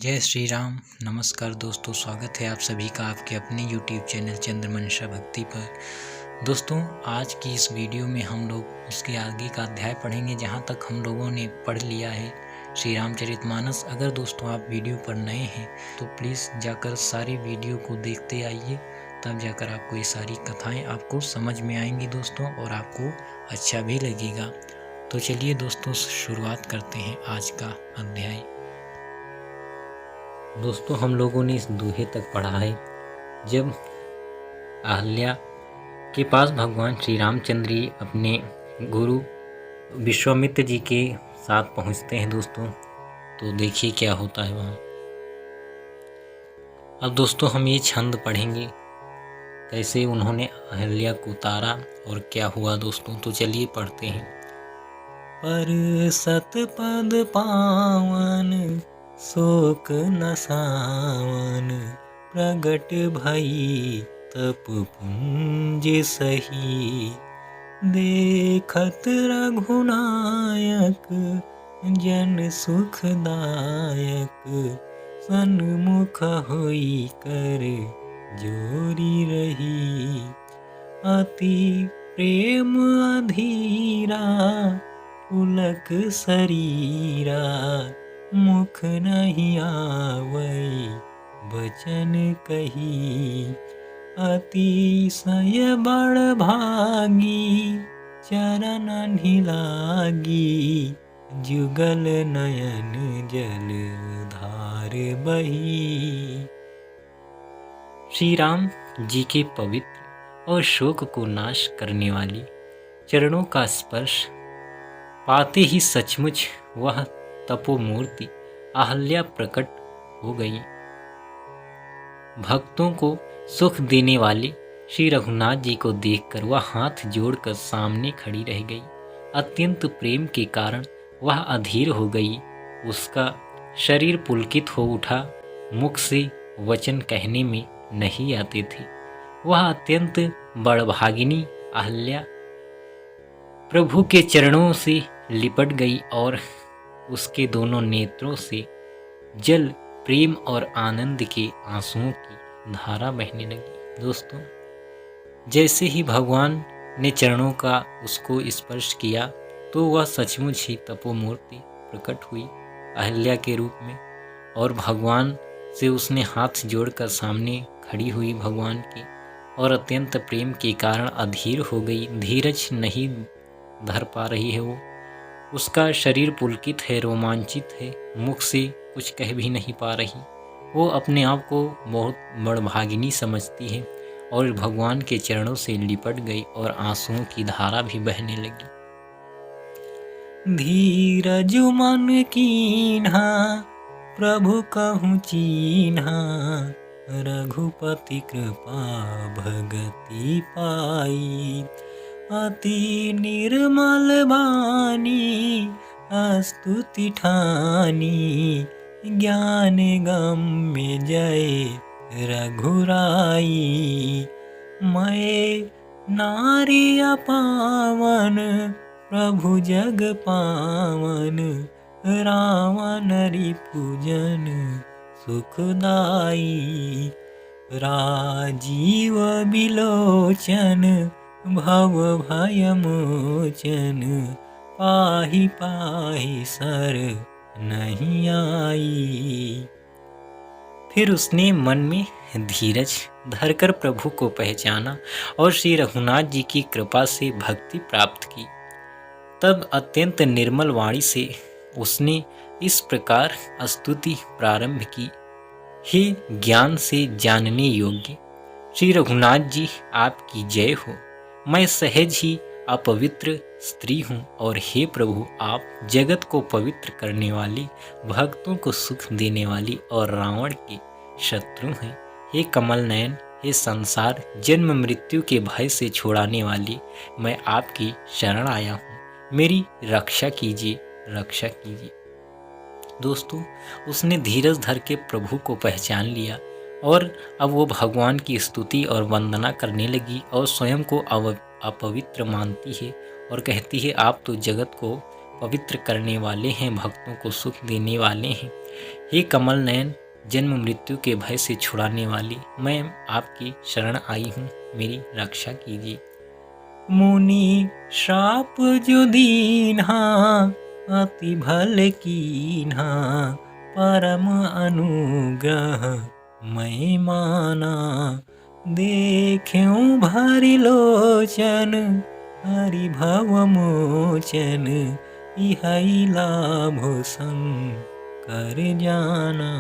जय श्री राम। नमस्कार दोस्तों, स्वागत है आप सभी का आपके अपने YouTube चैनल चंद्रमनीषा भक्ति पर। दोस्तों, आज की इस वीडियो में हम लोग उसके आगे का अध्याय पढ़ेंगे जहाँ तक हम लोगों ने पढ़ लिया है श्री रामचरितमानस। अगर दोस्तों आप वीडियो पर नए हैं तो प्लीज़ जाकर सारी वीडियो को देखते आइए, तब जाकर आपको ये सारी कथाएँ आपको समझ में आएंगी दोस्तों, और आपको अच्छा भी लगेगा। तो चलिए दोस्तों, शुरुआत करते हैं आज का अध्याय। दोस्तों, हम लोगों ने इस दोहे तक पढ़ा है जब अहल्या के पास भगवान श्री रामचंद्र जी अपने गुरु विश्वामित्र जी के साथ पहुंचते हैं दोस्तों। तो देखिए क्या होता है वहाँ। अब दोस्तों हम ये छंद पढ़ेंगे कैसे उन्होंने अहल्या को उतारा और क्या हुआ दोस्तों। तो चलिए पढ़ते हैं। पर सतपद पावन शोक न सावन, प्रगट भई तप पुंज सही। देखत रघुनायक जन सुखदायक, सन्मुख होई कर जोरी रही। अति प्रेम अधीरा पुलक शरीरा, मुख नहीं आवै बचन कही। अतिशय बड़ भागी चरण लागी, जुगल नयन जल धार बही। श्री राम जी के पवित्र और शोक को नाश करने वाली चरणों का स्पर्श पाते ही सचमुच वह तपोमूर्ति अहल्या प्रकट हो गई। भक्तों को सुख देने वाले श्री रघुनाथ जी को देखकर वह हाथ जोड़कर सामने खड़ी रह गई। अत्यंत प्रेम के कारण वह अधीर हो गई। उसका शरीर पुलकित हो उठा, मुख से वचन कहने में नहीं आते थे। वह अत्यंत बड़भागिनी अहल्या प्रभु के चरणों से लिपट गई और उसके दोनों नेत्रों से जल प्रेम और आनंद के आंसुओं की धारा बहने लगी। दोस्तों, जैसे ही भगवान ने चरणों का उसको स्पर्श किया तो वह सचमुच ही तपोमूर्ति प्रकट हुई अहल्या के रूप में, और भगवान से उसने हाथ जोड़कर सामने खड़ी हुई भगवान की, और अत्यंत प्रेम के कारण अधीर हो गई। धीरज नहीं धर पा रही है वो। उसका शरीर पुलकित है, रोमांचित है, मुख से कुछ कह भी नहीं पा रही। वो अपने आप को बहुत बड़भागिनी समझती है और भगवान के चरणों से लिपट गई और आंसुओं की धारा भी बहने लगी। धीरज मन कीन्हा प्रभु कहूँ चीन्हा, रघुपति कृपा भगति पाई। अति निर्मल बानी स्तुति ठानी, ज्ञान गम्य जय रघुराई। मैं नारी पावन प्रभु जग पावन, रावण रिपुजन सुखदाई। राजीव बिलोचन भव भय मोचन, पाहि पाहि सर नहीं आई। फिर उसने मन में धीरज धरकर प्रभु को पहचाना और श्री रघुनाथ जी की कृपा से भक्ति प्राप्त की। तब अत्यंत निर्मल वाणी से उसने इस प्रकार स्तुति प्रारंभ की। हे ज्ञान से जानने योग्य श्री रघुनाथ जी, आपकी जय हो। मैं सहज ही अपवित्र स्त्री हूँ, और हे प्रभु, आप जगत को पवित्र करने वाली, भक्तों को सुख देने वाली और रावण के शत्रु हैं। हे कमल नयन, हे संसार जन्म मृत्यु के भय से छुड़ाने वाली, मैं आपकी शरण आया हूँ। मेरी रक्षा कीजिए, रक्षा कीजिए। दोस्तों, उसने धीरज धर के प्रभु को पहचान लिया और अब वो भगवान की स्तुति और वंदना करने लगी और स्वयं को अपवित्र मानती है और कहती है, आप तो जगत को पवित्र करने वाले हैं, भक्तों को सुख देने वाले हैं, हे कमल नयन, जन्म मृत्यु के भय से छुड़ाने वाली, मैं आपकी शरण आई हूँ, मेरी रक्षा कीजिए। मुनि श्राप जो दीन्हा, अति भल कीन्हा, परम अनुग्रह मैं माना। देख्यूं भरि लोचन, हरि भव मोचन, इहै लाभ कर जाना।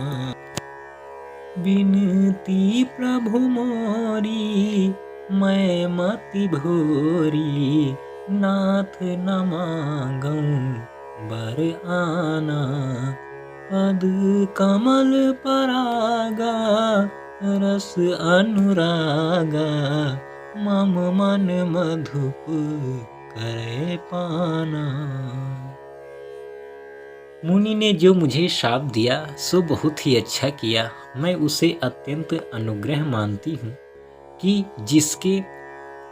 बिनती प्रभु मोरी, मैं मति भोरी, नाथ न मांगऊं बर आना। पद कमल परागा, रस अनुरागा, मम मन मधुप करे पाना। मुनि ने जो मुझे शाप दिया सो बहुत ही अच्छा किया। मैं उसे अत्यंत अनुग्रह मानती हूँ कि जिसके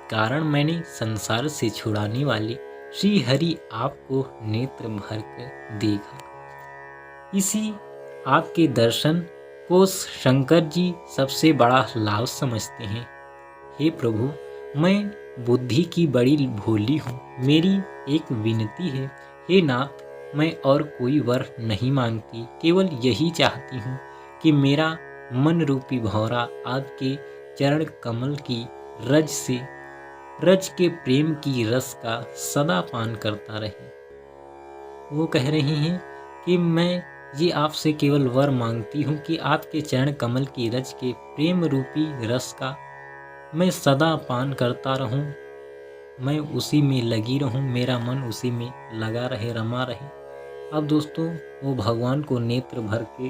कारण मैंने संसार से छुड़ाने वाले श्री हरि आपको नेत्र भर कर देखा। इसी आपके दर्शन को शंकर जी सबसे बड़ा लाभ समझते हैं। हे प्रभु, मैं बुद्धि की बड़ी भोली हूँ, मेरी एक विनती है। हे नाथ, मैं और कोई वर नहीं मांगती, केवल यही चाहती हूँ कि मेरा मन रूपी भौरा आपके चरण कमल की रज के प्रेम की रस का सदा पान करता रहे। वो कह रही हैं कि मैं ये आपसे केवल वर मांगती हूँ कि आपके चरण कमल की रज के प्रेम रूपी रस का मैं सदा पान करता रहूं, मैं उसी में लगी रहूं, मेरा मन उसी में लगा रहे, रमा रहे। अब दोस्तों, वो भगवान को नेत्र भर के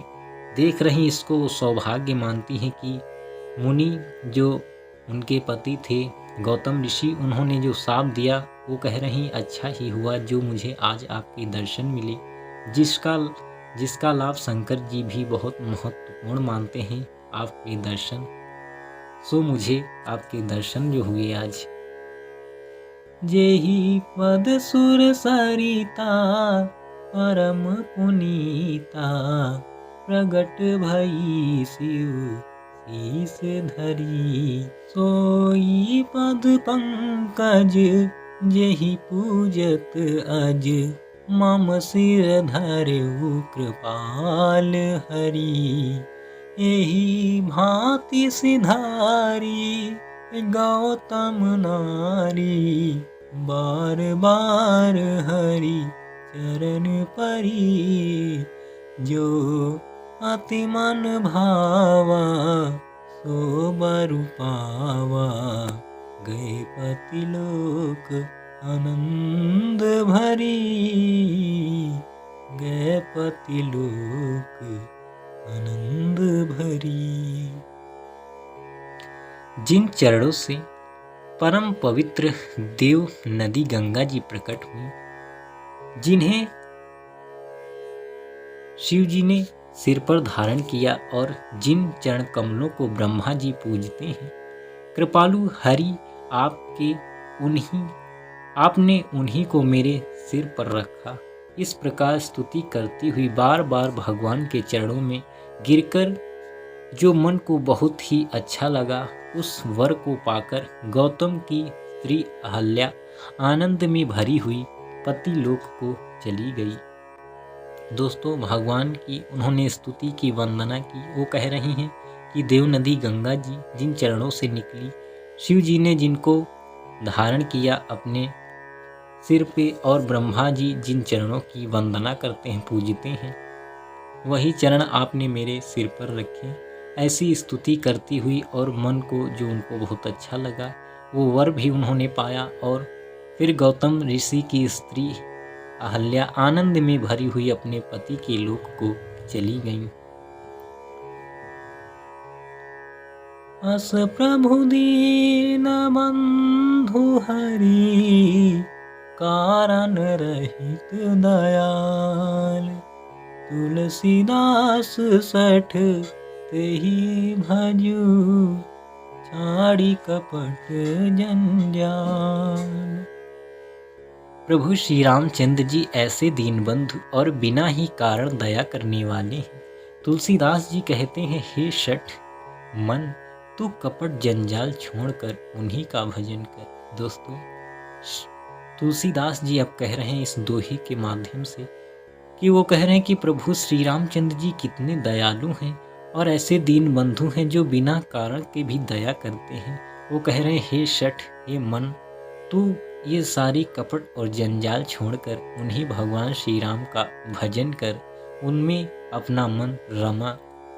देख रही, इसको वो सौभाग्य मानती हैं कि मुनि जो उनके पति थे गौतम ऋषि, उन्होंने जो शाप दिया, वो कह रही अच्छा ही हुआ जो मुझे आज आपके दर्शन मिले, जिसका लाभ शंकर जी भी बहुत महत्वपूर्ण मानते हैं आपके दर्शन। सो मुझे आपके दर्शन जो हुए आज। जेहि पद सुर सरिता, परम पुनीता, प्रगट भई शिव शीस धरी। सोई पद पंकज, जेहि पूजत अज, मम सिर धरऊ कृपाल हरि। एहि भांति सिधारी, गौतम नारी, बार बार हरि चरण परी। जो अति मन भावा, सो बर पावा, गए पति लोक आनंद भरी। गए पति लोक आनंद भरी। जिन चरणों से परम पवित्र देव नदी गंगा जी प्रकट हुई, जिन्हें शिव जी ने सिर पर धारण किया और जिन चरण कमलों को ब्रह्मा जी पूजते हैं, कृपालु हरि आपने उन्हीं को मेरे सिर पर रखा। इस प्रकार स्तुति करती हुई बार बार भगवान के चरणों में गिरकर जो मन को बहुत ही अच्छा लगा, उस वर को पाकर गौतम की स्त्री अहल्या आनंद में भरी हुई पति लोक को चली गई। दोस्तों, भगवान की उन्होंने स्तुति की, वंदना की। वो कह रही हैं कि देव नदी गंगा जी जिन चरणों से निकली, शिव जी ने जिनको धारण किया अपने सिर पे, और ब्रह्मा जी जिन चरणों की वंदना करते हैं, पूजते हैं, वही चरण आपने मेरे सिर पर रखे। ऐसी स्तुति करती हुई और मन को जो उनको बहुत अच्छा लगा, वो वर भी उन्होंने पाया। और फिर गौतम ऋषि की स्त्री अहल्या आनंद में भरी हुई अपने पति के लोक को चली गईं। अस प्रभु दीन बंधु हरि, कारण रहित दयाल। तुलसीदास सठ तेहि भजू, छाड़ी कपट जंजाल। प्रभु श्री रामचंद्र जी ऐसे दीनबंधु और बिना ही कारण दया करने वाले हैं। तुलसीदास जी कहते हैं, हे शठ मन, तू कपट जंजाल छोड़कर उन्हीं का भजन कर। दोस्तों, तुलसीदास जी अब कह रहे हैं इस दोहे के माध्यम से कि वो कह रहे हैं कि प्रभु श्री रामचंद्र जी कितने दयालु हैं और ऐसे दीन बंधु हैं जो बिना कारण के भी दया करते हैं। वो कह रहे हैं, हे शठ, हे मन, तू ये सारी कपट और जंजाल छोड़कर उन्हीं भगवान श्री राम का भजन कर, उनमें अपना मन रमा।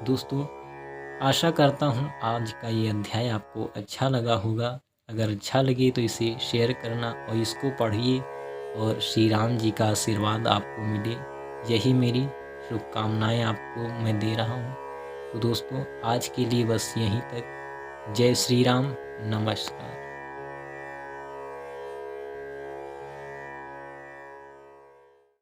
दोस्तों, आशा करता हूँ आज का ये अध्याय आपको अच्छा लगा होगा। अगर अच्छा लगे तो इसे शेयर करना और इसको पढ़िए और श्री राम जी का आशीर्वाद आपको मिले, यही मेरी शुभकामनाएं आपको मैं दे रहा हूँ। तो दोस्तों, आज के लिए बस यहीं तक। जय श्री राम, नमस्कार।